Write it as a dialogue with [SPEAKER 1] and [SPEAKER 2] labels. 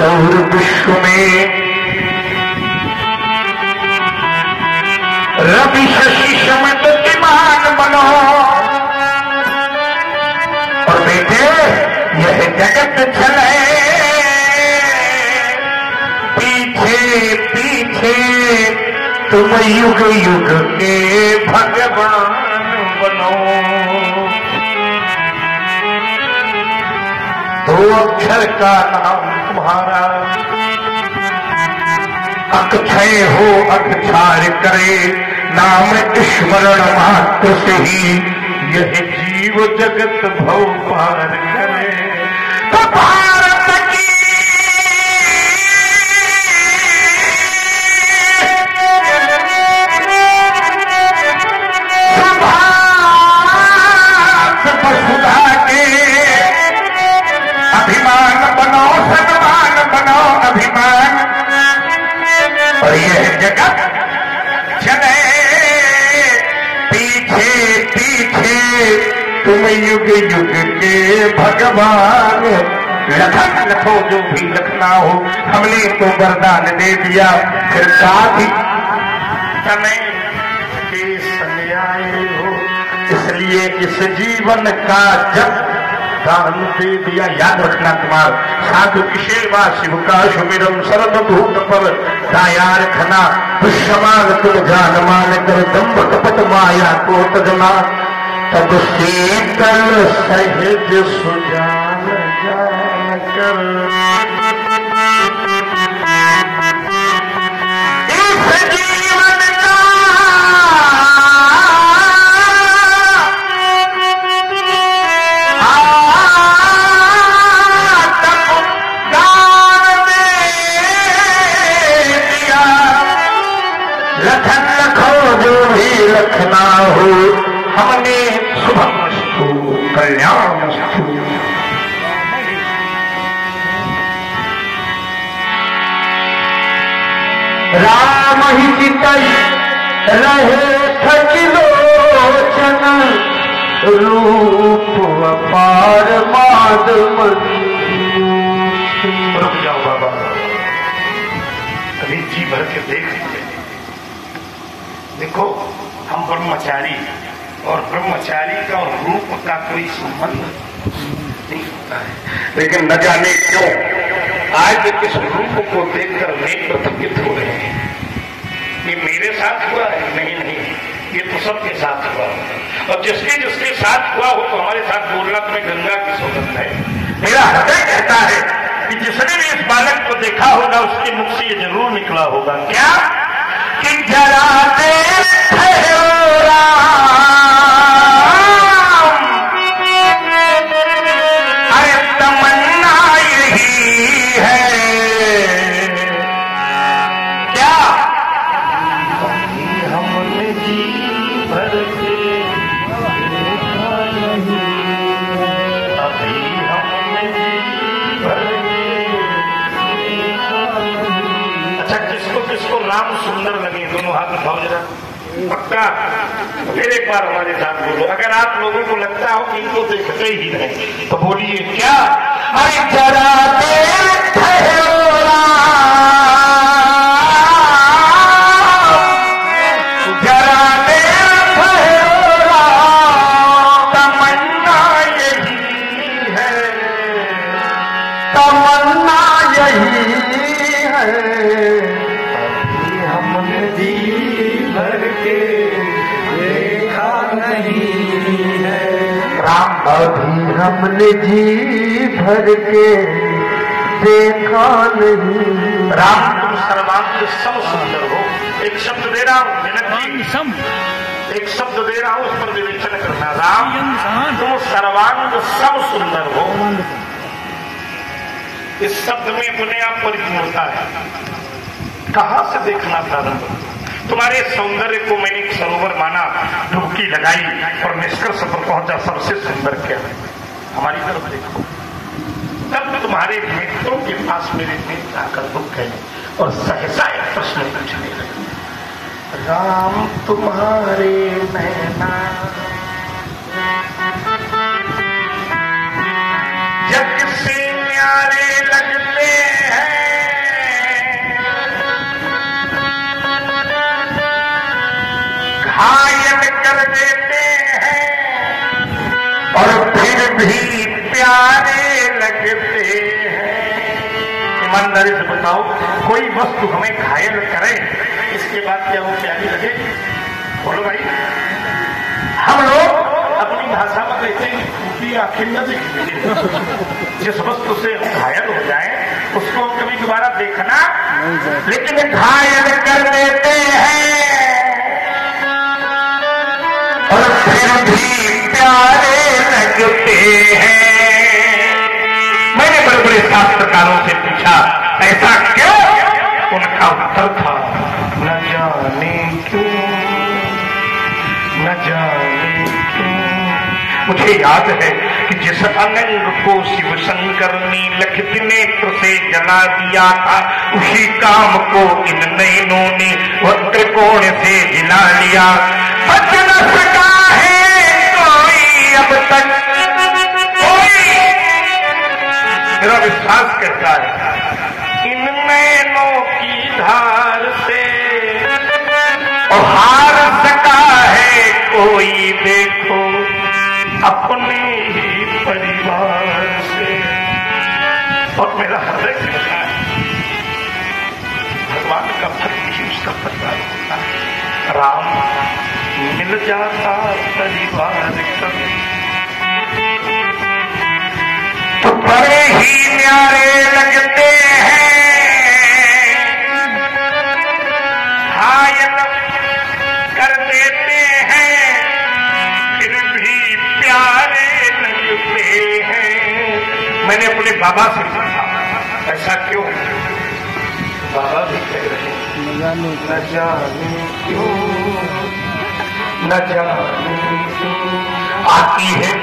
[SPEAKER 1] सौर विश्व में रवि शशि समत विमान बनो। और बेटे यह जगत चले पीछे पीछे, तुम युग युग के भगवान बनो। दो अक्षर का नाम तुम्हारा अक्षय हो, अक्षार करे नाम स्मरण मात्र से ही यह जीव जगत भव पार करे। तो भारत की सुधा के अभिमान बनो, सम्मान बनो अभिमान। और यह जगत चले पीछे पीछे, तुम युग युग के भगवान। लखन लखो जो भी लखना हो, हमने तो वरदान दे दिया, फिर साथ ही समय के समय आए हो, इसलिए इस जीवन का जब दान दे दिया। याद रखना कुमार, साधु किशेवा शिव का सुमिरम सर्वभूत पर दाया रखना। दुष्मान तुम जान मान कर दम्भ कपट माया को तजना, तब शीतल सहज सुजान जान कर। लखना हो हमने शुभमस्तु कल्याणमस्तु। राम ही चितई रहे खचिलोचन, रूप अपार माधमनी। रुक जाओ बाबा, अभी जी भर के देख देखो। हम ब्रह्मचारी, और ब्रह्मचारी का और रूप का कोई संबंध नहीं होता है, लेकिन न जाने क्यों आज इस रूप को देखकर नेत्र तपित हो रहे हैं। ये मेरे साथ हुआ है? नहीं नहीं, ये तो सबके साथ हुआ। और जिसके जिसके साथ हुआ हो तो हमारे साथ बोलना तुम्हें गंगा की सौगंध है। मेरा हृदय कहता है कि जिसने भी इस बालक को देखा होगा उसके मुख से ये जरूर निकला होगा, क्या कि जरा देर ठहरो राम, अरे तमन्ना यही है क्या, हमने जी भर के देखा नहीं, अभी हमने जी भर के देखा नहीं। अच्छा, किसको राम सुंदर लगे? दोनों हाथ उठाओ जरा, पक्का। फिर एक बार हमारे साथ बोलो। अगर आप लोगों को लगता हो कि इनको देखते ही नहीं तो बोलिए क्या, अरे जरा देर ठहरो जरा देर ठहरो, तमन्ना यही है, तमन्ना यही है। हमने जी भर के देखा नहीं है राम, अभी हमने जी भर के देखा नहीं। राम तुम सर्वांग सम सुंदर हो। एक शब्द दे रहा हूँ जनक जी, एक शब्द दे रहा हूँ, उस पर विवेचन करना। राम तुम सर्वांग सम सुंदर हो। इस शब्द में अपने आप परिपूर्णता है। कहां से देखना प्रारंभ? तुम्हारे सौंदर्य को मैंने एक सरोवर माना, डुबकी लगाई और निष्कर्ष पर पहुंचा सबसे सुंदर क्या है। हमारी तरफ देखो, तब तुम्हारे नेत्रों के पास मेरे नेत्र आकर रुक गए और सहसा एक प्रश्न पूछने लगे, राम तुम्हारे नैना जग से न्यारे लगते हैं, ईमानदारी से बताओ, कोई वस्तु हमें घायल करे इसके बाद क्या वो प्यारी लगे? बोलो भाई। हम लोग अपनी भाषा में कहते हैं टूटी आखिर न देखी। जिस वस्तु से घायल हो जाए उसको कभी दोबारा देखना, लेकिन घायल कर देते हैं और फिर भी प्यारे लगते हैं। मैंने बड़े बड़े शास्त्रकारों से पूछा ऐसा क्यों? उनका उत्तर था न जाने क्यों, न जाने क्यों। मुझे याद है कि जिस अनंग को शिव शंकर ने लखित नेत्र से जला दिया था, उसी काम को इन नैनों ने वक्त्रकोण से हिला लिया। बच न सका है कोई अब तक, कोई मेरा विश्वास करता है इन नैनों की धार से, और हार सका है कोई देखो अपने ही परिवार से। और मेरा हृदय कहता है भगवान का भक्त ही उसका परिवार होता है। राम मिल जाता परिवार कभी तो बड़े ही न्यारे लगते हैं, घायल कर देते हैं फिर भी प्यारे लगते हैं। मैंने अपने बाबा से पूछा ऐसा क्यों? बाबा भी कह रहे न जाने क्यों, न जाने क्यों आती है